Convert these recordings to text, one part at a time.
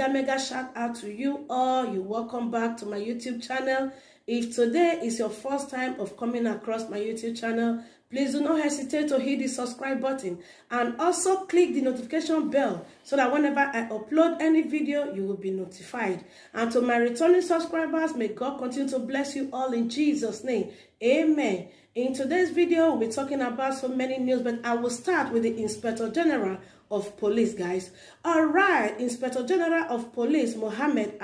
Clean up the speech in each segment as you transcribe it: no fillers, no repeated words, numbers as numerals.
mega shout out to you all. You're welcome back to my YouTube channel. If today is your first time of coming across my YouTube channel, please do not hesitate to hit the subscribe button and also click the notification bell so that whenever I upload any video, you will be notified. And to my returning subscribers, may God continue to bless you all in Jesus' name. Amen. In today's video, we'll be talking about so many news, but I will start with the Inspector General of Police, guys. All right, Inspector General of Police Mohammed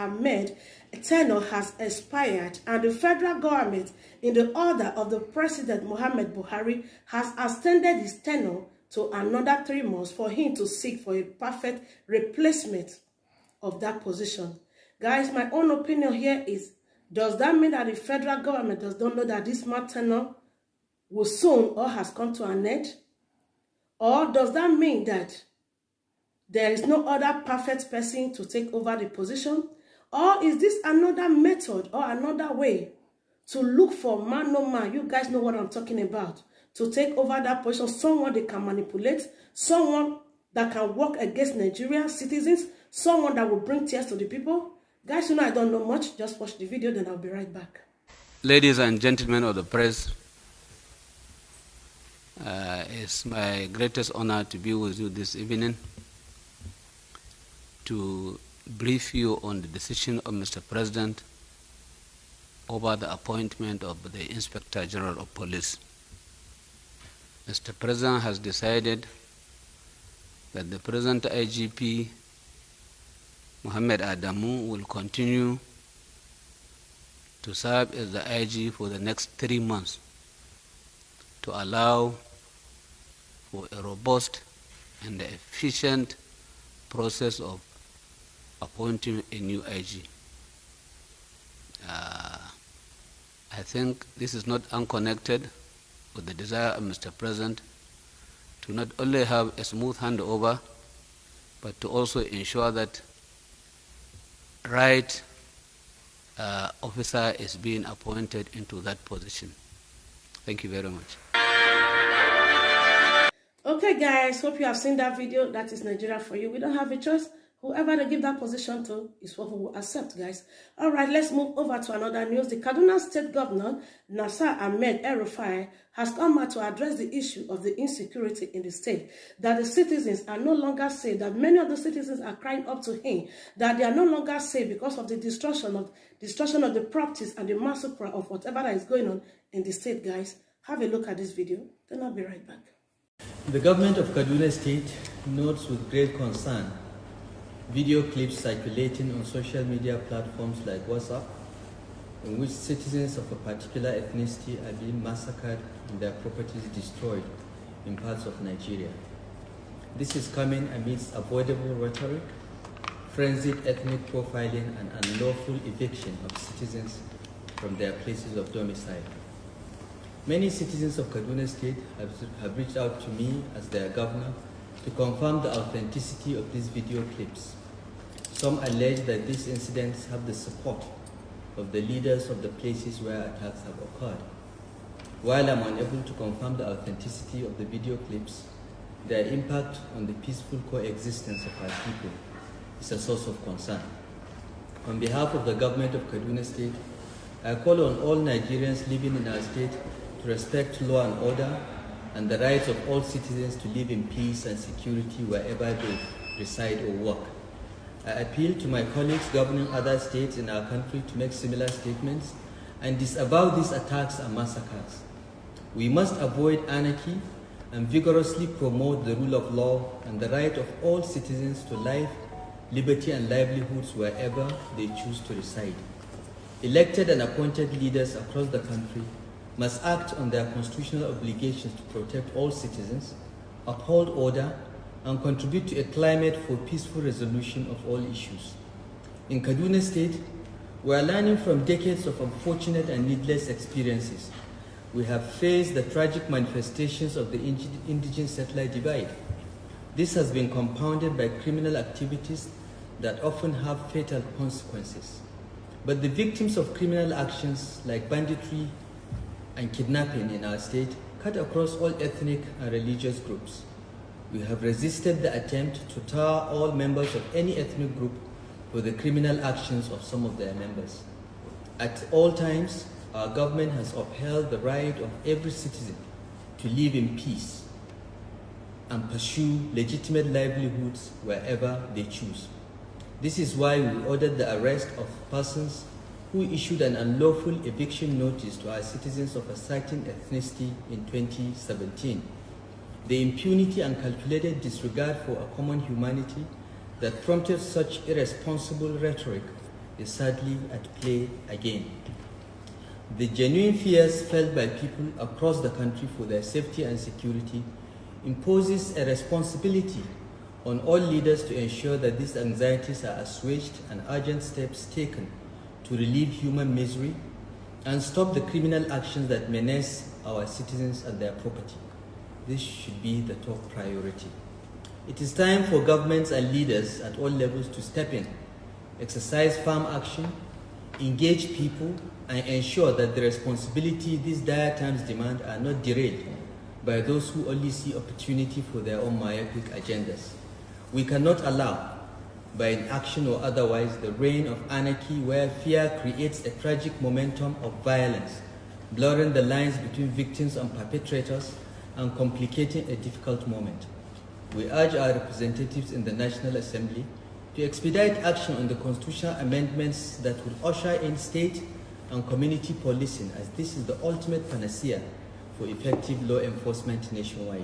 tenure has expired, and the federal government, in the order of the President Mohammed Buhari, has extended his tenure to another 3 months for him to seek for a perfect replacement of that position. Guys, my own opinion here is, does that mean that the federal government does not know that this man tenure will soon or has come to an end? Or does that mean that there is no other perfect person to take over the position? Or is this another method or another way to look for man no man? You guys know what I'm talking about. To take over that position, someone they can manipulate, someone that can work against Nigerian citizens, someone that will bring tears to the people. Guys, you know I don't know much. Just watch the video, then I'll be right back. Ladies and gentlemen of the press, it's my greatest honor to be with you this evening to brief you on the decision of Mr. President over the appointment of the Inspector General of Police. Mr. President has decided that the present IGP, Mohammed Adamu, will continue to serve as the IG for the next 3 months to allow for a robust and efficient process of appointing a new IG. I think this is not unconnected with the desire of Mr. President to not only have a smooth handover, but to also ensure that right officer is being appointed into that position. Thank you very much. Okay, guys, hope you have seen that video. That is Nigeria for you. We don't have a choice. Whoever they give that position to is what we will accept, guys. All right, let's move over to another news. The Kaduna State Governor, Nasir El-Rufai, has come out to address the issue of the insecurity in the state. That the citizens are no longer safe, that many of the citizens are crying up to him, that they are no longer safe because of the destruction of the properties and the massacre of whatever that is going on in the state, guys. Have a look at this video, then I'll be right back. The government of Kaduna State notes with great concern video clips circulating on social media platforms like WhatsApp, in which citizens of a particular ethnicity are being massacred and their properties destroyed in parts of Nigeria. This is coming amidst avoidable rhetoric, frenzied ethnic profiling, and unlawful eviction of citizens from their places of domicile. Many citizens of Kaduna State have reached out to me as their governor to confirm the authenticity of these video clips. Some allege that these incidents have the support of the leaders of the places where attacks have occurred. While I'm unable to confirm the authenticity of the video clips, their impact on the peaceful coexistence of our people is a source of concern. On behalf of the government of Kaduna State, I call on all Nigerians living in our state to respect law and order and the rights of all citizens to live in peace and security wherever they reside or work. I appeal to my colleagues governing other states in our country to make similar statements and disavow these attacks and massacres. We must avoid anarchy and vigorously promote the rule of law and the right of all citizens to life, liberty, and livelihoods wherever they choose to reside. Elected and appointed leaders across the country must act on their constitutional obligations to protect all citizens, uphold order, and contribute to a climate for peaceful resolution of all issues. In Kaduna State, we are learning from decades of unfortunate and needless experiences. We have faced the tragic manifestations of the indigenous settler divide. This has been compounded by criminal activities that often have fatal consequences. But the victims of criminal actions like banditry and kidnapping in our state cut across all ethnic and religious groups. We have resisted the attempt to tar all members of any ethnic group for the criminal actions of some of their members. At all times, our government has upheld the right of every citizen to live in peace and pursue legitimate livelihoods wherever they choose. This is why we ordered the arrest of persons who issued an unlawful eviction notice to our citizens of a certain ethnicity in 2017. The impunity and calculated disregard for a common humanity that prompted such irresponsible rhetoric is sadly at play again. The genuine fears felt by people across the country for their safety and security imposes a responsibility on all leaders to ensure that these anxieties are assuaged and urgent steps taken to relieve human misery and stop the criminal actions that menace our citizens and their property. This should be the top priority. It is time for governments and leaders at all levels to step in, exercise firm action, engage people, and ensure that the responsibility these dire times demand are not derailed by those who only see opportunity for their own myopic agendas. We cannot allow, by inaction or otherwise, the reign of anarchy where fear creates a tragic momentum of violence, blurring the lines between victims and perpetrators and complicating a difficult moment. We urge our representatives in the National Assembly to expedite action on the constitutional amendments that will usher in state and community policing, as this is the ultimate panacea for effective law enforcement nationwide.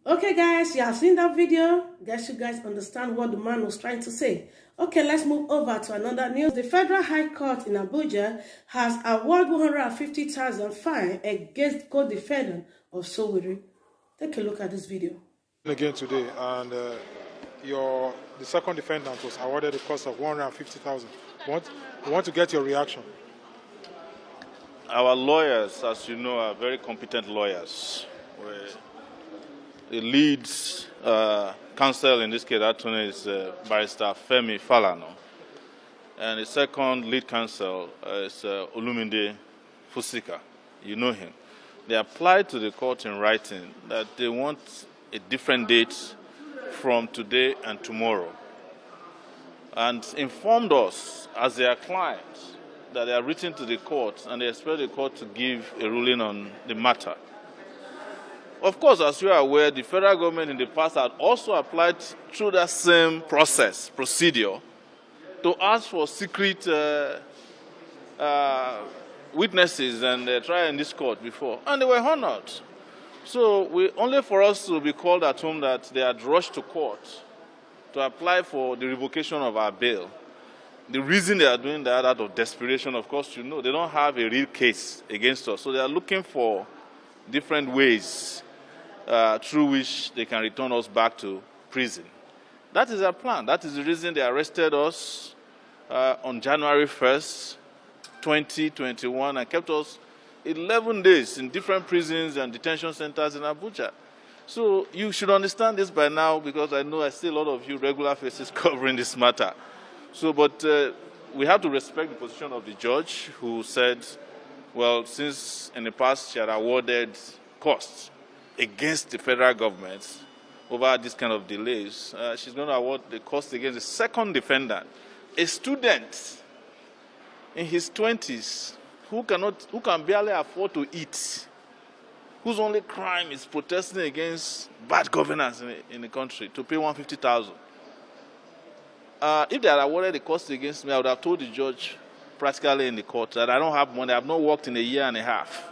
Okay guys, you have seen that video. Guess you guys understand what the man was trying to say. Okay, let's move over to another news. The Federal High Court in Abuja has awarded 150,000 fine against co-defendant of Sowore. Take a look at this video. Again today, and the second defendant was awarded a cost of 150,000. We want to get your reaction. Our lawyers, as you know, are very competent lawyers. The lead counsel in this case, attorney, is Barrister Femi Falano, and the second lead counsel is Olumide Fusika. You know him. They applied to the court in writing that they want a different date from today and tomorrow, and informed us as their clients that they are written to the court and they expect the court to give a ruling on the matter. Of course, as you are aware, the federal government in the past had also applied through that same procedure, to ask for secret witnesses and try in this court before, and they were honored. So only for us to be called at home that they had rushed to court to apply for the revocation of our bail. The reason they are doing that out of desperation, of course, you know, they don't have a real case against us. So they are looking for different ways through which they can return us back to prison. That is their plan. That is the reason they arrested us on January 1st, 2021, and kept us 11 days in different prisons and detention centers in Abuja. So you should understand this by now, because I know I see a lot of you regular faces covering this matter. So, but we have to respect the position of the judge, who said, well, since in the past she had awarded costs against the federal government over this kind of delays, she's going to award the cost against the second defendant, a student in his 20s who can barely afford to eat, whose only crime is protesting against bad governance in the country, to pay 150,000. If they had awarded the cost against me, I would have told the judge practically in the court that I don't have money. I have not worked in a year and a half.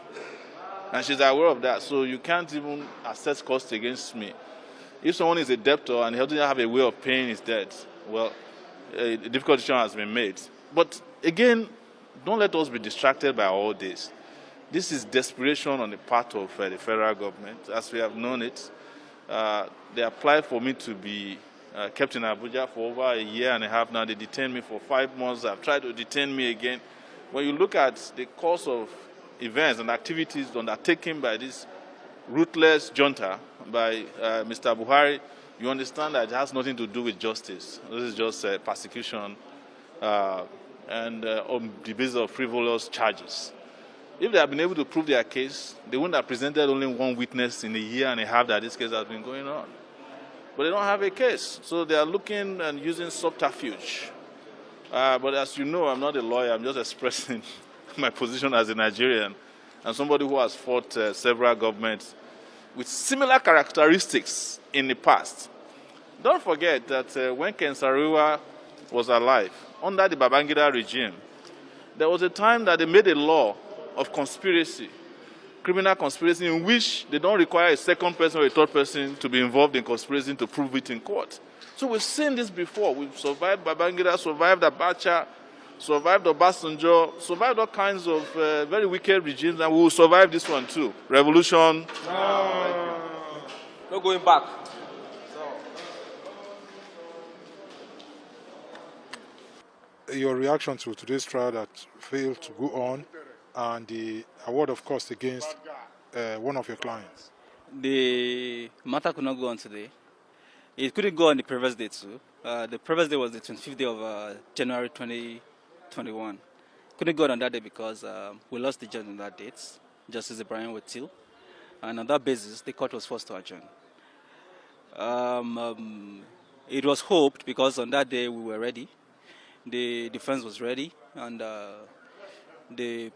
And she's aware of that. So you can't even assess costs against me. If someone is a debtor and he doesn't have a way of paying his debt, well, a difficult decision has been made. But again, don't let us be distracted by all this. This is desperation on the part of the federal government, as we have known it. They applied for me to be kept in Abuja for over a year and a half now. They detained me for 5 months. They've tried to detain me again. When you look at the course of events and activities undertaken by this ruthless junta, by Mr. Buhari, you understand that it has nothing to do with justice. This is just persecution and on the basis of frivolous charges. If they had been able to prove their case, they wouldn't have presented only one witness in a year and a half that this case has been going on. but they don't have a case. So they are looking and using subterfuge. But as you know, I'm not a lawyer. I'm just expressing my position as a Nigerian and somebody who has fought several governments with similar characteristics in the past. Don't forget that when Ken Saro-Wiwa was alive, under the Babangida regime, there was a time that they made a law of conspiracy, criminal conspiracy, in which they don't require a second person or a third person to be involved in conspiracy to prove it in court. So we've seen this before. We've survived Babangida, survived Abacha, survived Obasanjo, survived all kinds of very wicked regimes, and we will survive this one too. Revolution. No going back. Your reaction to today's trial that failed to go on, and the award of cost against one of your clients? The matter could not go on today. It couldn't go on the previous day too. The previous day was the 25th day of January 2021. Couldn't go on that day because we lost the judge on that date, Justice Ibrahim Watil. And on that basis, the court was forced to adjourn. It was hoped, because on that day we were ready, the defense was ready, and the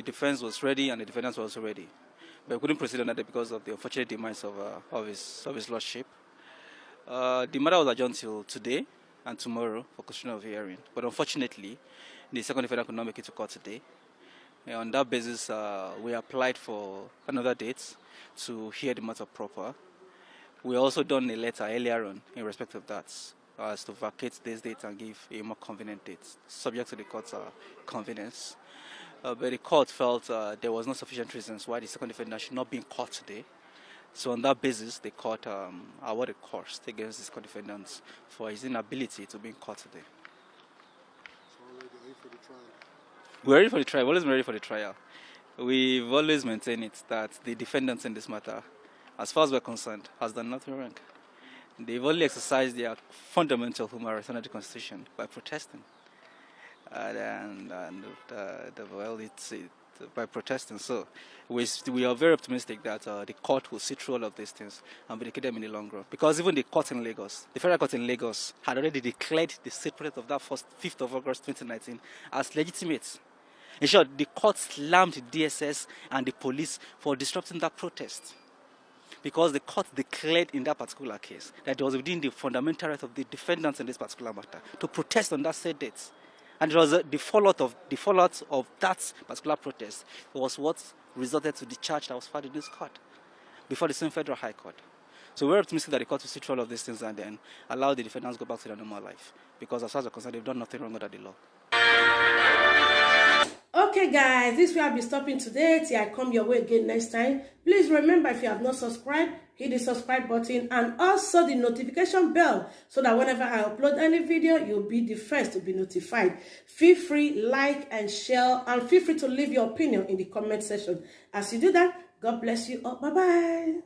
defense was ready, and the defendants were also ready. But we couldn't proceed on that day because of the unfortunate demise of his lordship. The matter was adjourned till today and tomorrow for constitutional hearing. But unfortunately, the second defendant could not make it to court today. And on that basis, we applied for another date to hear the matter proper. We also done a letter earlier on in respect of that, as to vacate this date and give a more convenient date, subject to the court's convenience. But the court felt there was no sufficient reasons why the second defendant should not be in court today. So on that basis, the court awarded cost against the second defendant for his inability to be in court today. We're ready for the trial. We've always been ready for the trial. We've always maintained it that the defendants in this matter, as far as we're concerned, has done nothing wrong. They've only exercised their fundamental human rights under the Constitution by protesting. By protesting. So we are very optimistic that the court will see through all of these things and vindicate them in the long run. Because even the court in Lagos, the federal court in Lagos, had already declared the state protest of that 5th of August 2019 as legitimate. In short, the court slammed the DSS and the police for disrupting that protest. Because the court declared in that particular case that it was within the fundamental right of the defendants in this particular matter to protest on that said date. And it was the fallout of that particular protest was what resulted to the charge that was filed in this court before the same federal high court. So we're optimistic that the court will see through all of these things and then allow the defendants to go back to their normal life. Because as far as we're concerned, they've done nothing wrong under the law. Okay guys, this will be stopping today till I come your way again next time. Please remember, if you have not subscribed, hit the subscribe button and also the notification bell so that whenever I upload any video, you'll be the first to be notified. Feel free, like and share, and feel free to leave your opinion in the comment section. As you do that, God bless you all. Bye-bye.